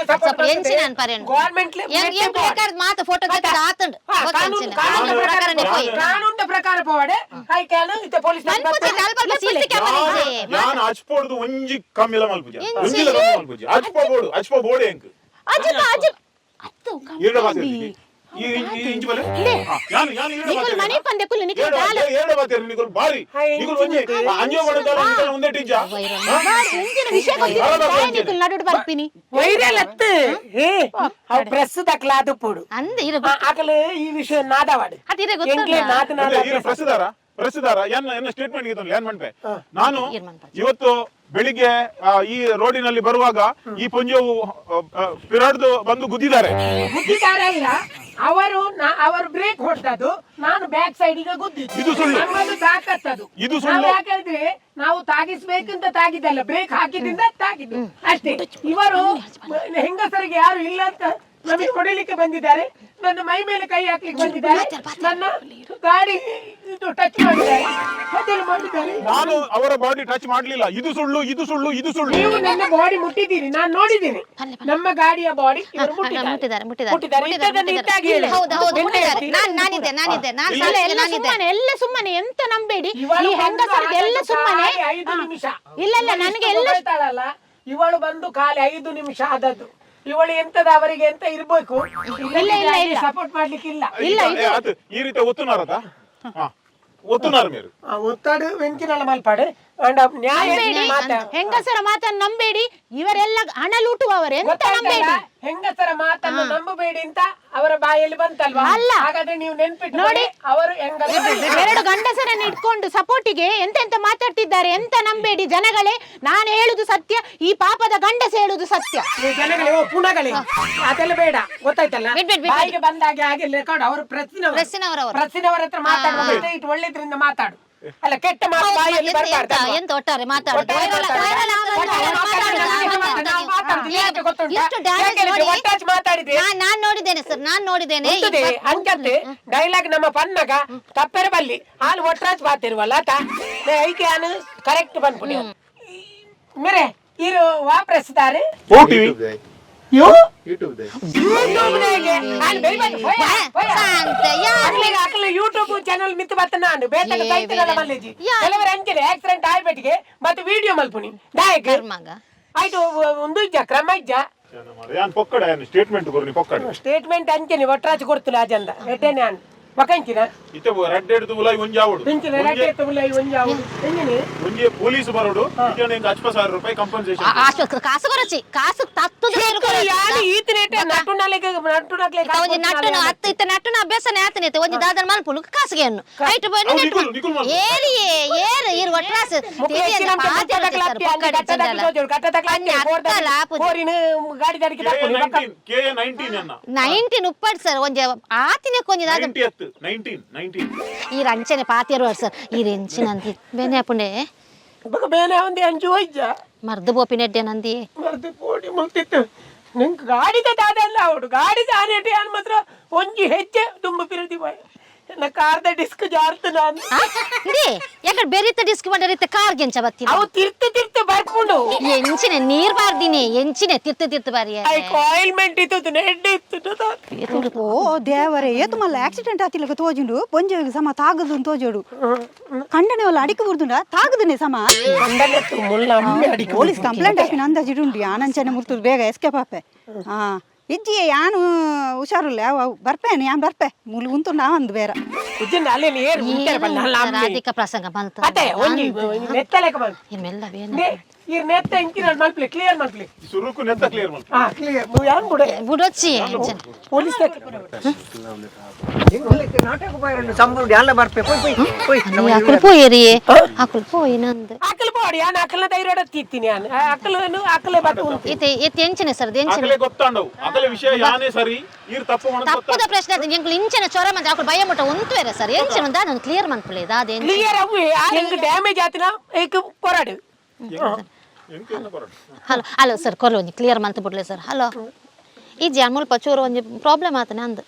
ಎಂಚಿನ ಅನ್ಪರೇನು ಗವರ್ನಮೆಂಟ್ ಏನ್ ಬೇಕಾದ ಮಾತ ಫೋಟೋ ತೆಗೆದು ಆತಂಡು ಕಾನೂನಿನ ಪ್ರಕಾರ ಪೋವಡೆ ಹೈ ಕ್ಯಾನ್ ಇತ್ತೆ ಪೊಲೀಸ್ ಸಿಸಿ ಕ್ಯಾಮೆರಾ ನಾನು ಹಚ್ಪೋಡ್ದು ಒಂಜಿ ಕಮ್ಮಿಲ ಮಲ್ಪುಜ ಒಂಜಿಲ ಮಲ್ಪುಜ ಹಚ್ಪೋ ಬೋಡೆ ಎಂಕ್ ಅಜ್ಜ ಅತ್ತು ಈರಡ ಬಾತೆ ಈ ಇಂಚಿ ಬಲೆ ಯಾನು ಈರಡ ಬಾತೆ ಮನೆ ಪಂದೆ ಕುಲ್ಲ ನಿಕಲ ದಾಲ ಈರಡ ಬಾತೆ ನಿಕುಲ್ ಬಾರಿ ನಿಕುಲ್ ಒಂಜಿ ಅಂಜೋ ಬಡದಲ ನಿಕಲ ಒಂದೇ ಟಿಂಜ ಎಂಜಿನ ವಿಷಯ ಗೊತ್ತಿಲ್ಲ ನಿಕಲ ನಡುಡು ಬರ್ಪಿನಿ ವೈರಲ್ ಅತ್ತು ಅವ್ ಪ್ರೆಸ್ ದಕ್ಲಾದು ಪೋಡು ಅಂದೆ ಇರ ಆಕಲೆ ಈ ವಿಷಯ ನಾದವಾಡು ಅದಿರೆ ಎಂಕ್ಲೆ ಗೊತ್ತಲ್ಲ ನಾದ ಇರ ಪ್ರಸಿದಾರ ಎನ್ನ ಸ್ಟೇಟ್ಮೆಂಟ್ ಗಿತ್ತಲ್ಲ ಏನ್ ಮಾಡ್ಬೆ ನಾನು ಇವತ್ತು ಬೆಳಿಗ್ಗೆ ಈ ರೋಡಿನಲ್ಲಿ ಬರುವಾಗ ಈ ಪುಂಜವು ಪಿರಾಡ್ದು ಬಂದು ಗುದ್ದಿದ್ದಾರೆ ಇಲ್ಲ ಅವರು ಬ್ರೇಕ್ ಹೊಡ್ತದ್ದು ನಾನು ಬ್ಯಾಕ್ ಸೈಡ್ ಗೆ ಗುದ್ದಿದ್ದು ಇದು ಸುಳ್ಳು ನಮ್ಮದು ತಾಕತ್ತದು ಇದು ಸುಳ್ಳು ಯಾಕಂದ್ರೆ ನಾವು ತಾಗಿಸ್ಬೇಕಂತ ತಾಗಿದ್ದಲ್ಲ ಬ್ರೇಕ್ ಹಾಕಿದಿಂದ ತಾಗಿದ್ದು ಅಷ್ಟೇ ಇವರು ಹೆಂಗಸರಿಗೆ ಯಾರು ಇಲ್ಲ ಅಂತ ನಮಗೆ ಹೊಡಿಲಿಕ್ಕೆ ಬಂದಿದ್ದಾರೆ ನನ್ನ ಮೈ ಮೇಲೆ ಕೈ ಹಾಕ್ಲಿಕ್ಕೆ ಬಂದಿದ್ದಾರೆ ನನ್ನ ಗಾಡಿ ಟಚ್ ಮಾಡಿದ್ದಾರೆ ನಾನು ಅವರ ಬಾಡಿ ಟಚ್ ಮಾಡ್ಲಿಲ್ಲ ಇದು ಸುಳ್ಳು ನೀವು ನನ್ನ ಬಾಡಿ ಮುಟ್ಟಿದ್ದೀರಿ ನಾನು ನೋಡಿದ್ದೀನಿ ನಮ್ಮ ಗಾಡಿಯ ಬಾಡಿ ಎಲ್ಲ ಸುಮ್ಮನೆ ಎಂತ ನಂಬೇಡಿ ಈ ಹೆಂಗಸರಿಗೆ ಎಲ್ಲ ಸುಮ್ಮನೆ 5 ನಿಮಿಷ ಇಲ್ಲ ನನಗೆ ಎಲ್ಲ ಇವಳು ಬಂದು ಖಾಲಿ 5 ನಿಮಿಷ ಆದದ್ದು ಇವಳು ಎಂತದ ಅವರಿಗೆ ಎಂತ ಇರ್ಬೇಕು ಸಪೋರ್ಟ್ ಮಾಡ್ಲಿಕ್ಕಿಲ್ಲ ಈ ರೀತಿ ಒತ್ತುನಾರದ ಒತ್ತುನಾರ ಮೇರು ಒತ್ತಡು ವೆಂಚಿನಳ ಮಲ್ಪಾಡು ಹೆಂಗಸರ ಮಾತನ್ನು ನಂಬೇಡಿ ಇವರೆಲ್ಲ ಹಣ ಲೂಟುವವರೇ ಎಂತ ನಂಬೇಡಿ ಹೆಂಗಸರ ಮಾತನ್ನು ನಂಬಬೇಡಿ ಅಂತ ಅವರ ಬಾಯಲ್ಲಿ ಬಂತಲ್ವಾ ಅಲ್ಲ ಹಾಗಾದ್ರೆ ನೀವು ನೆನ್ಪಿಟ್ಟು ನೋಡಿ ಅವರು ಎರಡು ಗಂಡಸರನ್ನು ಇಟ್ಕೊಂಡು ಸಪೋರ್ಟಿಗೆ ಎಂತೆಂತ ಮಾತಾಡ್ತಿದ್ದಾರೆ ಎಂತ ನಂಬೇಡಿ ಜನಗಳೇ ನಾನು ಹೇಳುದು ಸತ್ಯ ಈ ಪಾಪದ ಗಂಡಸ ಹೇಳುದು ಸತ್ಯ ಜನಗಳೇ ಪುಣಗಳೇ ಅದೆಲ್ಲ ಬೇಡ ಗೊತ್ತಾಯ್ತಲ್ಲ ಬಾಯಿಗೆ ಬಂದಾಗೆ ಹಾಗೆ ರೆಕಾರ್ಡ್ ಅವರು ಪ್ರಶ್ನವರ ಹತ್ರ ಮಾತಾಡುವ ಇಟ್ಟು ಒಳ್ಳೆದ್ರಿಂದ ಮಾತಾಡು ಅಲ್ಲ ಕೆಟ್ಟ ಮಾತು ಬಾಯಲ್ಲಿ ಬರಬಾರ್ದು ಎಂತ ಒಟ್ಟಾರೆ ಮಾತಾಡೋದು ನಾನ್ ನೋಡಿದ್ದೇನೆ ಸರ್ ನಾನ್ ನೋಡಿದ್ದೇನೆ ಅಂಕಂತೆ ಡೈಲಾಗ್ ನಮ್ಮ ಪನ್ನಗ ತಪ್ಪರೆ ಬಲ್ಲಿ ಹಾಲು ಒಟ್ರಾಜ್ ಮಾತಿರುವಲ್ಲ ಐಕೆ ನಾನು ಕರೆಕ್ಟ್ ಬಂದ್ಬಿಡಿ ಮೇರೆ ಇರು ವಾಪರಿಸಿದ್ದಾರೆ ಯೂಟ್ಯೂಬ್ ಚಾನಲ್ ಮಿತ್ತು ಬತ್ತ ನಾನು ಬೇಟಗ ಸೈತನಲ್ಲ ಮಲ್ಲೇಜಿ ಕೆಲವರು ಅಂಚನೆ ಆಕ್ಸಿಡೆಂಟ್ ಆಯ್ಬೇಟಿಗೆ ಮತ್ತೆ ವಿಡಿಯೋ ಮಲ್ಪುನಿ ದಾಯಕ ಆಯ್ತು ಒಂದು ಇಜ್ಜ ಕ್ರಮ ಇಜ್ಜ ಸ್ಟೇಟ್ಮೆಂಟ್ ಅಂಚನೆ ಒಟ್ರಾಜ್ ಕೊಡ್ತಿಲ್ಲ ಅಜಂದ ಎಟ್ಟೇನೆ ಬಕಂಚಿನ ಇತ್ತೆ ರೆಡ್ ಎಡ್ದು ಉಲಾಯಿ ಒಂಜಿ ಆವಡು ಇಂಚಿನ ರಟ್ಟೆ ತುಲೈ ಒಂಜಿ ಆವಡು ಎಂಜಿನಿ ಒಂಜಿ ಪೊಲೀಸ್ ಬರೋಡು ಈಗ ನಿಂಗೆ 50,000 ರೂಪಾಯಿ ಕಂಪನ್ಸೇಷನ್ ಅಷ್ಟು ಕಾಸು ಕೊರಚಿ ಕಾಸು ತತ್ತುದು ಯಾರು ಈತನೇಟೆ ನಟುನಲೆಗೆ ಒಂಜಿ ನಟ್ಟುನ ಅತ್ತ ಇತ್ತ ನಟ್ಟುನ ಅಭ್ಯಾಸನೇ ಆತನೇತೆ ಒಂಜಿ ದಾದನ ಮಲ್ಪುಲು ಕಾಸಿಗೆ ಅನ್ನು ಐಟು ಬನ್ನಿ ನಟ್ಟು ಏರಿಯೇ ಏರು ಇರು ಒಟ್ರಾಸ್ ತೆರಿಯಂದ ಪಾತೆ ಸರ್ ಪಕ್ಕಡಿ ಚಂದಲ ಗಾಡಿ ದಾಡಿಗೆ KA19 ಅನ್ನ 19 ಉಪ್ಪಡ್ ಸರ್ ಒಂಜಿ ಆತಿನೆ ಕೊಂಜಿ ದಾದ 19 ಈ ರಂಚನೆ ಪಾತಿಯರು ಸರ್ ಈ ರೆಂಚಿನ ಅಂದಿ ಬೇನೆ ಅಪ್ಪುಂಡೆ ಬಕ ಬೇನೆ ಒಂದಿ ಅಂಜು ಹೋಯ್ಜ ಮರ್ದು ಬೋಪಿನೆಡ್ಡೆ ನಂದಿ ಮರ್ದು ಪೋಡಿ ಮುಲ್ತಿತ್ತು ನಿಂಗೆ ಗಾಡಿದ ದಾದಲ್ಲ ಅವಡು ಗಾಡಿದ ಆನೇಟಿ ಅನ್ ಮಾತ್ರ ಒಂಜಿ ಹೆಜ್ಜೆ ತುಂಬ ಪಿರದಿ ಬಾಯ್ ನನ್ನ ಕಾರ್ದ ಡಿಸ್ಕ್ ಜಾರ್ತು ನಾನು ಇದೇ ಯಾಕಡೆ ಬೆರಿತ ಡಿಸ್ಕ್ ಮಾಡರಿತ ಕಾರ್ ಗೆಂಚ ಬತ್ತಿ ಅವು ತಿರ್ತು ಬರ್ಕೊಂಡು ಎಂಚಿನೆ ನೀರ್ ಬಾರ್ದಿನಿ ಎಂಚಿನೆ ತಿರ್ತು ಬಾರಿ ಆಯಿಲ್ಮೆಂಟ್ ಇತ್ತು ನೆಡ್ಡೆ ಇತ್ತು ಓ ದೇವರೇ ಏತು ಮಲ್ಲ ಆಕ್ಸಿಡೆಂಟ್ ಆತಿಲಕ ತೋಜುಂಡು ಪೊಂಜೆ ಸಮ ತಾಗದು ತೋಜೋಡು ಕಂಡನೆ ಒಲ್ಲ ಅಡಿಕೆ ಬುರ್ದುಂಡ ತಾಗದನೆ ಸಮ ಪೊಲೀಸ್ ಕಂಪ್ಲೇಂಟ್ ಹಾಕಿನ ಅಂದಾಜಿಡುಂಡಿ ಆನಂಚನೆ ಮುರ್ತುದು ಬೇಗ ಎಸ್ಕೇಪ್ ಆಪೆ ಹಾ ಇಜ್ಜಿ ಯಾನು ಹುಷಾರಿಲ್ಲ ಬರ್ಪೇನೆ ಯಾನ್ ಬರ್ಪೆ ಮುಲು ಉಂಟು ನಾವಂದು ಬೇರೆ ರಾಧಿಕ ಪ್ರಸಂಗ ಬಂತು ಇಮ್ಮೆಲ್ಲ ಬೇನೆ ಕ್ಲಿಯರ್ ಮಾಡ್ಲಿ ಸುರುಕು ನೆತ್ತ ಕ್ಲಿಯರ್ ಮಾಡಿ ಕ್ಲಿಯರ್ ಯಾನ್ ಕೂಡ ಬುಡೊಚ್ಚಿ ಪೊಲೀಸ್ ಅಕ್ಕಲು ಪೋಯಿರಿ ಅಕ್ಕಲು ಪೋಯಿ ನಂದು ಅಕ್ಕಲು ಪೋಡಿ ಯಾನ್ ಅಕ್ಕಲ ಧೈರ್ಯ ತಿತ್ತೀನಿ ಯಾನ್ ಅಕ್ಕಲೆ ಬತ್ತು ಇತ್ತೆ ಎಂಚಿನೆ ಸರ್ ಎಂಚಿನೆ ಅಕಲೆ ಗೊತ್ತಾಂಡವು ಅಕಲೆ ವಿಷಯ ಯಾನೇ ಸರಿ ಈರ್ ತಪ್ಪು ಮಾಡದು ತಪ್ಪುದ ಪ್ರಶ್ನೆ ಅದು ಎಂಕ್ಲು ಇಂಚಿನ ಚೊರ ಮಂದ ಅಕ್ಕಲು ಭಯ ಮುಟ್ಟ ಉಂತುವೆರೆ ಸರ್ ಎಂಚಿನ ದಾದ ನಾನು ಕ್ಲಿಯರ್ ಮಾಡ್ಕೊಳ್ಳಿ ದಾದ ಕ್ಲಿಯರ್ ಅವು ಹೆಂಗ್ ಡ್ಯಾಮೇಜ್ ಆತಿನ ಏಕ ಕೊರಾಡು ಹಲೋ ಹಲೋ ಸರ್ ಕೊರ್ಲು ಒಂಜಿ ಕ್ಲಿಯರ್ ಮಂತ್ ಬಿಡ್ಲೆ ಸರ್ ಹಲೋ ಈ ಜಾನ್ ಮುಲ್ಪ ಚೂರು ಒಂಜಿ ಪ್ರಾಬ್ಲಮ್ ಆತನೆ ಅಂದ್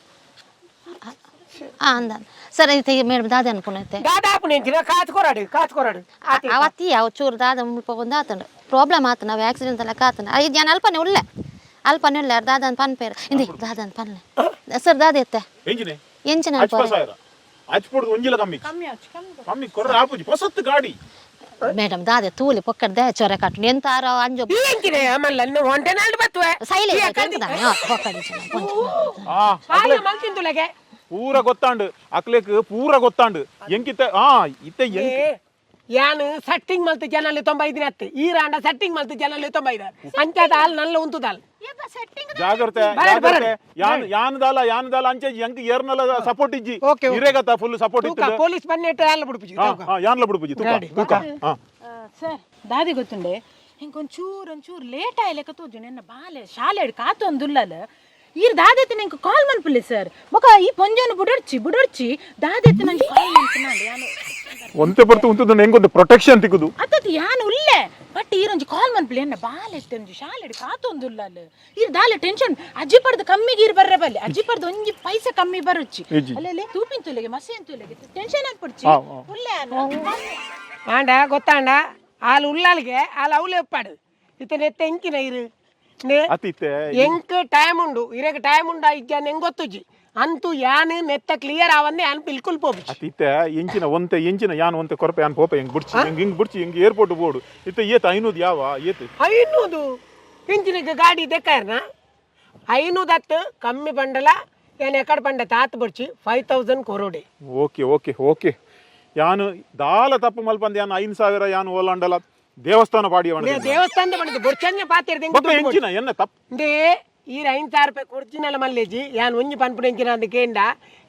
ಅಂದ ಸರ್ ಐತೆ ಮೇಡಮ್ ದಾದ ಅನ್ಕೊಂಡೈತೆ ದಾದಾ ಅಪ್ಪನ ಕಾಚ್ ಕೊರಾಡು ಅವತ್ತಿ ಯಾವ ಚೂರು ದಾದ ಮುಲ್ಪ ಒಂದು ಆತಂಡು ಪ್ರಾಬ್ಲಮ್ ಆತ ನಾವು ಆಕ್ಸಿಡೆಂಟ್ ಎಲ್ಲ ಆತಂಡು ಐದು ಜನ ಅಲ್ಪನೆ ಉಳ್ಳೆ ದಾದನ್ ಪನ್ ಪೇರು ಇಂದಿ ದಾದನ್ ಪನ್ಲೆ ಸರ್ ದಾದ ಎತ್ತೆ ಎಂಜಿನೆ ಎಂಚಿನ ಅಚ್ಪುಡು ಒಂಜಿಲ ಕಮ್ಮಿ ಕೊರ್ರ ಆಪುಜಿ ಹೊಸತ್ತು ಗಾಡಿ ಮೇಡಮ್ ದಾದೆ ತೂಲಿ ಪೊಕ್ಕಡೆ ಚೊರ ಕಟ್ಟು ಎಂತಾರೋ ಅಂಜೋ ಪೂರ ಗೊತ್ತಾಂಡು ಅಕ್ಲೇಕ್ ಪೂರ ಗೊತ್ತಾಂಡು ಎಂಕಿತ್ತ ಇತ್ತೆ ಯಾನು ಸೆಟ್ಟಿಂಗ್ ಮಲ್ತು ಜನಲ್ಲಿ 95 ಅತ್ತೆ ಈ ರಾಂಡ ಸೆಟ್ಟಿಂಗ್ ಮಲ್ತು ಜನಲ್ಲಿ 95 ಅಂಚದ ಹಾಲ್ ನಲ್ಲ ಉಂತುದಾಲ್ ಜಾಗ್ರತೆ ಯಾನದಾಲ ಅಂಚೆ ಎಂಕ್ ಏರ್ನಲ್ಲ ಸಪೋರ್ಟ್ ಇಜ್ಜಿ ಇರೇಗತ ಫುಲ್ ಸಪೋರ್ಟ್ ಇತ್ತು ಪೊಲೀಸ್ ಬನ್ನೆಟ್ಟ ಯಾನ್ಲ ಬುಡ್ಪುಜಿ ಯಾನ್ಲ ಬುಡ್ಪುಜಿ ತೂಕ ಸರ್ ದಾದಿ ಗೊತ್ತುಂಡೆ ಒಂಚೂರು ಲೇಟ್ ಆಯ್ಲೆಕ್ಕ ತೋಜು ನನ್ನ ಬಾಲೆ ಶಾಲೆ ಕಾತೊಂದುಲ್ಲಲ ಈರ್ ದಾದೆತ್ತೆ ನಂಗೆ ಕಾಲ್ ಮನ್ಪುಲ್ಲೆ ಸರ್ ಬೊಕ ಈ ಪೊಂಜನು ಬುಡರ್ಚಿ ದಾದೆತ್ತೆ ನಂಗೆ ಕಾಲ್ ಮನ್ಪುನಾಂಡೆ ಯಾನು ಒಂತೆ ಬರ್ತು ಉಂತದ ನಂಗೊಂದು ಪ್ರೊಟೆಕ್ಷನ್ ತಿಕ್ಕುದು ಅತ್ತತಿ ಯಾನು ಉಲ್ಲೆ ಬಟ್ ಈರೊಂಜಿ ಕಾಲ್ ಮನ್ಪುಲ್ಲೆ ಎನ್ನ ಬಾಲೆ ಒಂಜಿ ಶಾಲೆ ಕಾತೊಂದುಲ್ಲಲ ಈರ್ ದಾಲೆ ಟೆನ್ಷನ್ ಅಜ್ಜಿ ಪರ್ದು ಕಮ್ಮಿಗೆ ಈರ್ ಬರ್ರೆ ಬಲ್ಲೆ ಅಜ್ಜಿ ಪರ್ದು ಒಂಜಿ ಪೈಸೆ ಕಮ್ಮಿ ಬರುಚ್ಚಿ ಅಲ್ಲೇ ತೂಪಿನ ತುಲೆಗೆ ಮಸೆನ್ ತುಲೆಗೆ ಟೆನ್ಷನ್ ಆಗ್ಬಿಡ್ಚಿ ಉಲ್ಲೆ ಆಂಡ ಗೊತ್ತಾಂಡ ಹಾಲು ಉಳ್ಳಾಲ್ಗೆ ಹಾಲು ಅವಲೆ ಒಪ್ಪಾಡು ಇತನೆ ತೆಂಕಿನ ಇರು ಎಂಕ್ ಟೈಮ್ ಉಂಡು ಇರಕ್ಕೆ ಟೈಮ್ ಉಂಡ ಇಜ್ಜ ನೆಂಗ್ ಗೊತ್ತುಜಿ ಅಂತೂ ಯಾನು ನೆತ್ತ ಕ್ಲಿಯರ್ ಆವಂದೆ ಯಾನ್ ಬಿಲ್ಕುಲ್ ಪೋಬಿ ಅತಿತ್ತೆ ಎಂಚಿನ ಯಾನ್ ಒಂತೆ ಕೊರಪೆ ಯಾನ್ ಪೋಪೆ ಹೆಂಗ್ ಬುಡ್ಚಿ ಹೆಂಗ್ ಏರ್ಪೋರ್ಟ್ ಬೋರ್ಡು ಇತ್ತೆ ಏತ್ ಐನೂದು ಯಾವ ಏತ್ ಐನೂದು ಎಂಚಿನ ಗಾಡಿ ದೆಕ್ಕಾರ್ನ ಐನೂದತ್ತು ಕಮ್ಮಿ ಬಂಡಲ ಏನ್ ಎಕಡ್ ಬಂಡ ತಾತ್ ಬುಡ್ಚಿ 5,000 ಕೊರೋಡೆ ಓಕೆ ಯಾನು ದಾಲ ತಪ್ಪು ಮಲ್ಪಂದ ಯಾನು 5,000 ಯಾನು ಓಲಾಂಡಲ ದೇವಸ್ಥಾನ ಪಾಡಿ ದೇವಸ್ಥಾನದ ಬಂದಿದ್ದು ಬುಡ್ಚನ್ಯ ಪಾತಿರ್ದೆ ಎಂಚಿನ ಎನ್ನ ತಪ್ಪು ಈ 5,000 ರೂಪಾಯಿ ಕೊಡ್ಚಿನಲ್ಲ ಮಲ್ಲೇಜಿ ಯಾನ್ ಒಂಜಿ ಪನ್ಪುಡು ಎಂಚಿನ ಅಂದ ಕೇಂಡ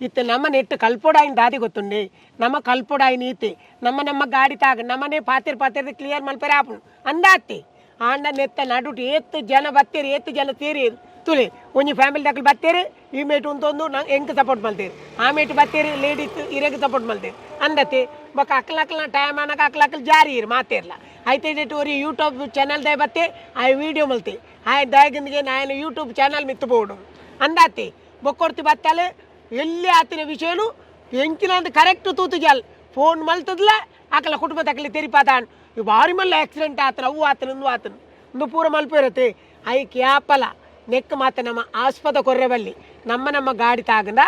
ಇತ್ತು ನಮ್ಮ ನೆಟ್ಟು ಕಲ್ಪೋಡಾಯಿನ ದಾದಿ ಗೊತ್ತುಂಡೆ ನಮ್ಮ ಕಲ್ಪೋಡಾಯಿನ ಈತೆ ನಮ್ಮ ಗಾಡಿ ತಾಗ ನಮ್ಮನೆ ಪಾತಿರ್ ಕ್ಲಿಯರ್ ಮಲ್ಪರೆ ಆಪುನು ಅಂದಾತಿ ಆಂಡ ನೆತ್ತ ನಡುಟು ಏತ್ತು ಜನ ಬತ್ತೇರಿ ಏತ್ತು ಜನ ಸೇರಿ ತುಳಿ ಒಂಜಿ ಫ್ಯಾಮಿಲಿ ದಾಖಲು ಬತ್ತೇರಿ ಈ ಮೇಟು ಉಂತೊಂದು ಎಂಕ್ ಸಪೋರ್ಟ್ ಮಲ್ತೇರಿ ಆ ಮೇಟು ಬತ್ತೇರಿ ಲೇಡೀಸ್ ಇರೆಗ್ ಸಪೋರ್ಟ್ ಮಲ್ತೇರಿ ಅಂದತಿ ಬೊಕ ಅಕ್ಲಕ್ಲ ಟೈಮ್ ಅನ್ನಕ ಅಕ್ಲಕ್ಲ ಜಾರಿ ಇರು ಮಾತೇರ್ಲ ಆಯ್ತು ಟೋರಿ ಯೂಟ್ಯೂಬ್ ಚಾನಲ್ ದಾಯ್ ಬತ್ತೆ ಆಯ್ ವಿಡಿಯೋ ಮಲ್ತಿ ಆಯ್ ದಾಯಗಿಂದಿಗೆ ನಾನು ಯೂಟ್ಯೂಬ್ ಚಾನಲ್ ಮಿತ್ತು ಬೋಡು ಅಂದಾತಿ ಬೊಕ್ಕೊಡ್ತಿ ಬತ್ತಲೆ ಎಲ್ಲಿ ಆತಿನ ವಿಷಯನು ಎಂಚಿನ ಅಂತ ಕರೆಕ್ಟ್ ತೂತು ಜಾಲ್ ಫೋನ್ ಮಲ್ತದ್ಲ ಅಕಲ ಕುಟುಂಬ ತಕಲಿ ತೆರಿಪಾತಾನ್ ಇವು ಭಾರಿ ಮಲ್ಲ ಆಕ್ಸಿಡೆಂಟ್ ಆತನ ಅವು ಆತನ ಒಂದು ಪೂರ ಮಲ್ಪಿರತ್ತೆ ಐ ಕ್ಯಾಪಲ ನೆಕ್ ಮಾತ ನಮ್ಮ ಆಸ್ಪದ ಕೊರ್ರೆ ಬಲ್ಲಿ ನಮ್ಮ ಗಾಡಿ ತಾಗಂದ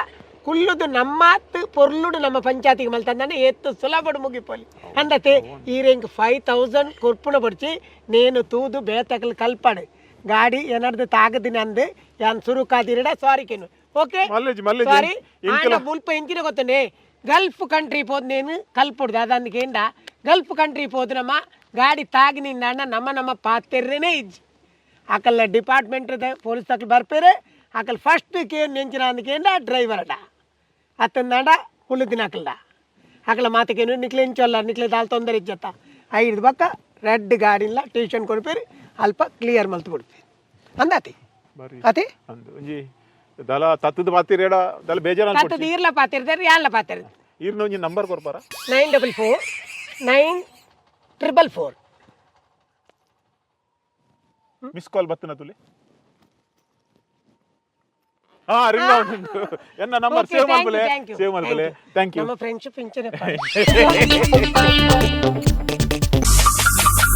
ಕುಲ್ಲುದು ನಮ್ಮತ್ತು ಪೊರ್ಲುಡು ನಮ್ಮ ಪಂಚಾಯತಿಗೆ ಮಲ್ತಂದಾನೆ ಎತ್ತು ಸುಲಭಡು ಮುಗಿಪೋಲಿ ಅಂದತೆ ಈ ರೇಂಗ್ 5,000 ಕೊರ್ಪುಣ ಬಡ್ಚಿ ನೇನು ತೂದು ಬೇತಕಲ್ ಕಲ್ಪಡು ಗಾಡಿ ಏನಾರ್ದು ತಾಗದಿನ ಅಂದು ಯಾನ್ ಸುರುಕಾದಿರಡ ಸಾರಿಕೆನು ಓಕೆ ಸಾರಿ ಆಂಡ ಮುಲ್ಪ ಎಂಚಿನ ಗೊತ್ತಂಡೆ ಗಲ್ಫ್ ಕಂಟ್ರಿ ಪೋದ್ ನೇನು ಕಲ್ಪುಡ್ದು ಅದಂದಕೇಂಡ ಗಲ್ಫ್ ಕಂಟ್ರಿ ಪೋದ್ರಮ್ಮ ಗಾಡಿ ತಾಗಿ ನಿಂದ ನಮ್ಮ ಪಾತೆರ್ರೇನೆ ಇಜ್ಜಿ ಅಕಲ್ನ ಡಿಪಾರ್ಟ್ಮೆಂಟ್ ಪೊಲೀಸ್ ತಕ್ಲು ಬರ್ಪೇರೆ ಅಕಲ್ ಫಸ್ಟ್ ಕೇನ್ ನೆಂಚಿನ ಅಂದಕೇಂಡ ಡ್ರೈವರ್ ಅಡ ಅತ್ತಂದಾಂಡ ಹುಲ್ಲುದಿನ ಅಕಲ್ಡ ಅಕಲ ಮಾತಕೇನು ನಿಕ್ಲೆ ಎಂಚೊಲ್ಲ ನಿಕ್ಲೆ ದಾಲ್ ತೊಂದರೆ ಇಜ್ಜತ್ತ ಐದು ಬಕ್ಕ ರೆಡ್ ಗಾಡಿಲ್ಲ ಟ್ಯೂಷನ್ ಕೊಡ್ಪೇರಿ ಅಲ್ಪ ಕ್ಲಿಯರ್ ಮಲ್ತು ಕೊಡ್ಪೇರಿ ಅಂದಾತಿ ಅತಿ ದಲ ತತ್ತದ ಪಾತಿರೇಡ ದಲ ಬೇಜಾರ ತತ್ತದ ಈರ್ಲ ಪಾತಿರ್ದಾರೆ ಯಾನ್ಲ ಪಾತಿರ್ದಾರೆ ಈರ್ನ ಒಂಜಿ ನಂಬರ್ ಕೊರ್ಪಾರ 944944 ಮಿಸ್ ಕಾಲ್ ಬತ್ತನ ತುಲೆ ಹಾ ರಿಂಗ್ ಆಗುಂಟು ಎನ್ನ ನಂಬರ್ ಸೇವ್ ಮಾಡ್ಬಲೆ ಥ್ಯಾಂಕ್ ಯು ನಮ್ಮ ಫ್ರೆಂಡ್ಶಿಪ್ ಇಂಚನೆ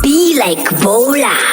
Be like BOLAR.